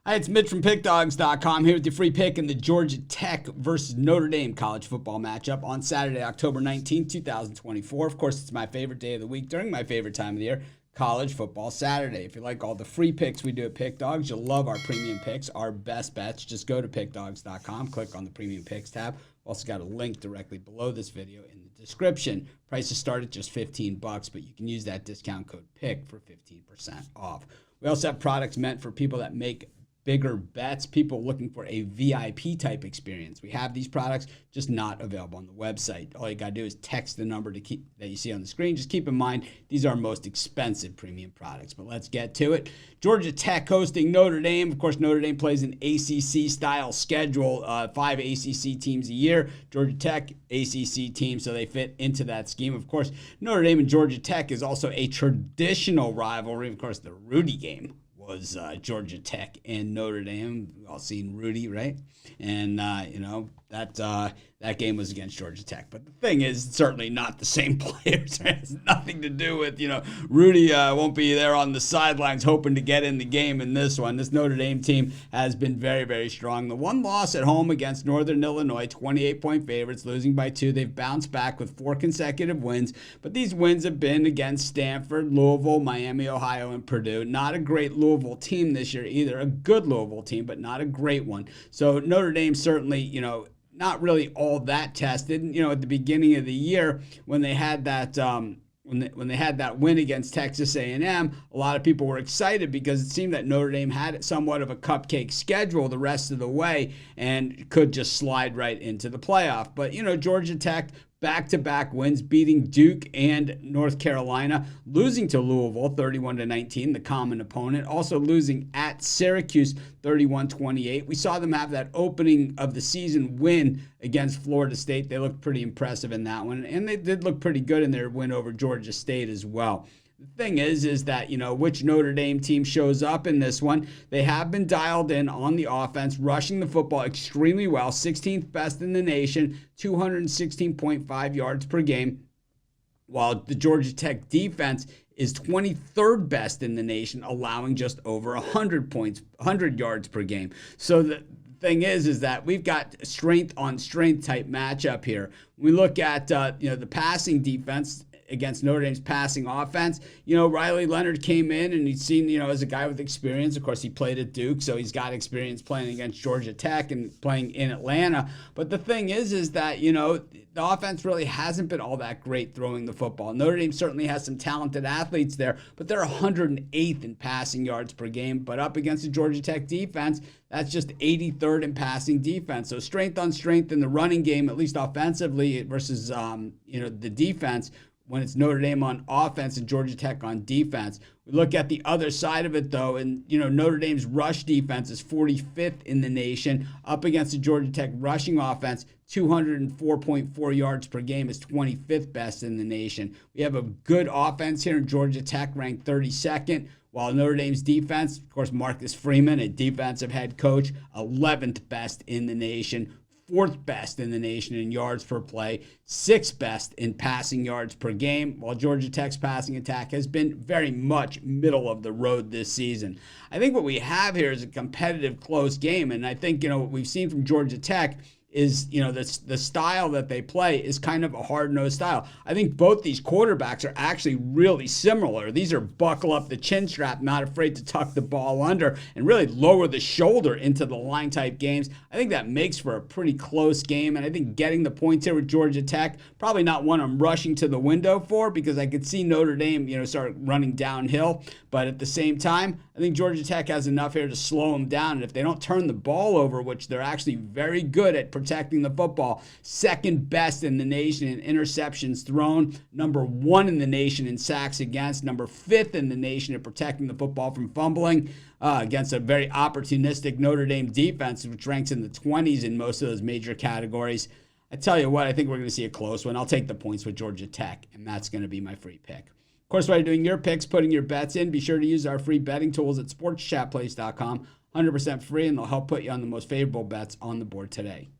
Hi, it's Mitch from Pickdawgz.com here with your free pick in the Georgia Tech versus Notre Dame college football matchup on Saturday, October 19th, 2024. Of course, it's my favorite day of the week during my favorite time of the year, college football Saturday. If you like all the free picks we do at Pickdawgz, you'll love our premium picks, our best bets. Just go to Pickdawgz.com, click on the premium picks tab. We've also got a link directly below this video in the description. Prices start at just $15, but you can use that discount code PICK for 15% off. We also have products meant for people that make bigger bets, people looking for a VIP type experience. We have these products, just not available on the website. All you got to do is text the number that you see on the screen. Just keep in mind, these are our most expensive premium products. But let's get to it. Georgia Tech hosting Notre Dame. Of course, Notre Dame plays an ACC-style schedule, 5 ACC teams a year. Georgia Tech, ACC team, so they fit into that scheme. Of course, Notre Dame and Georgia Tech is also a traditional rivalry. Of course, the Rudy game was Georgia Tech and Notre Dame. We've all seen Rudy, right? And, that game was against Georgia Tech. But the thing is, it's certainly not the same players. It has nothing to do with, Rudy won't be there on the sidelines hoping to get in the game in this one. This Notre Dame team has been very, very strong. The one loss at home against Northern Illinois, 28-point favorites, losing by 2. They've bounced back with 4 consecutive wins. But these wins have been against Stanford, Louisville, Miami, Ohio, and Purdue. Not a great Louisville team this year either. A good Louisville team, but not a great one. So Notre Dame certainly, not really all that tested. At the beginning of the year when they had that when they had that win against Texas A&M, a lot of people were excited because it seemed that Notre Dame had somewhat of a cupcake schedule the rest of the way and could just slide right into the playoff. But, Georgia Tech, back-to-back wins, beating Duke and North Carolina, losing to Louisville 31-19, the common opponent, also losing at Syracuse 31-28. We saw them have that opening of the season win against Florida State. They looked pretty impressive in that one, and they did look pretty good in their win over Georgia State as well. The thing is that, which Notre Dame team shows up in this one. They have been dialed in on the offense, rushing the football extremely well, 16th best in the nation, 216.5 yards per game, while the Georgia Tech defense is 23rd best in the nation, allowing just over 100 yards per game. So the thing is that we've got strength on strength type matchup here. We look at the passing defense against Notre Dame's passing offense. Riley Leonard came in and he's seen, as a guy with experience. Of course, he played at Duke, so he's got experience playing against Georgia Tech and playing in Atlanta. But the thing is that, the offense really hasn't been all that great throwing the football. Notre Dame certainly has some talented athletes there, but they're 108th in passing yards per game. But up against the Georgia Tech defense, that's just 83rd in passing defense. So strength on strength in the running game, at least offensively, versus, the defense, when it's Notre Dame on offense and Georgia Tech on defense. We look at the other side of it, though, and, Notre Dame's rush defense is 45th in the nation. Up against the Georgia Tech rushing offense, 204.4 yards per game is 25th best in the nation. We have a good offense here in Georgia Tech, ranked 32nd, while Notre Dame's defense, of course, Marcus Freeman, a defensive head coach, 11th best in the nation. 4th best in the nation in yards per play, 6th best in passing yards per game, while Georgia Tech's passing attack has been very much middle of the road this season. I think what we have here is a competitive, close game, and I think, what we've seen from Georgia Tech is, the style that they play is kind of a hard-nosed style. I think both these quarterbacks are actually really similar. These are buckle up the chin strap, not afraid to tuck the ball under, and really lower the shoulder into the line type games. I think that makes for a pretty close game, and I think getting the points here with Georgia Tech, probably not one I'm rushing to the window for, because I could see Notre Dame, start running downhill. But at the same time, I think Georgia Tech has enough here to slow them down. And if they don't turn the ball over, which they're actually very good at protecting the football, 2nd best in the nation in interceptions thrown, number 1 in the nation in sacks against, number 5th in the nation at protecting the football from fumbling, against a very opportunistic Notre Dame defense, which ranks in the 20s in most of those major categories. I tell you what, I think we're going to see a close one. I'll take the points with Georgia Tech, and that's going to be my free pick. Of course, while you're doing your picks, putting your bets in, be sure to use our free betting tools at sportschatplace.com. 100% free, and they'll help put you on the most favorable bets on the board today.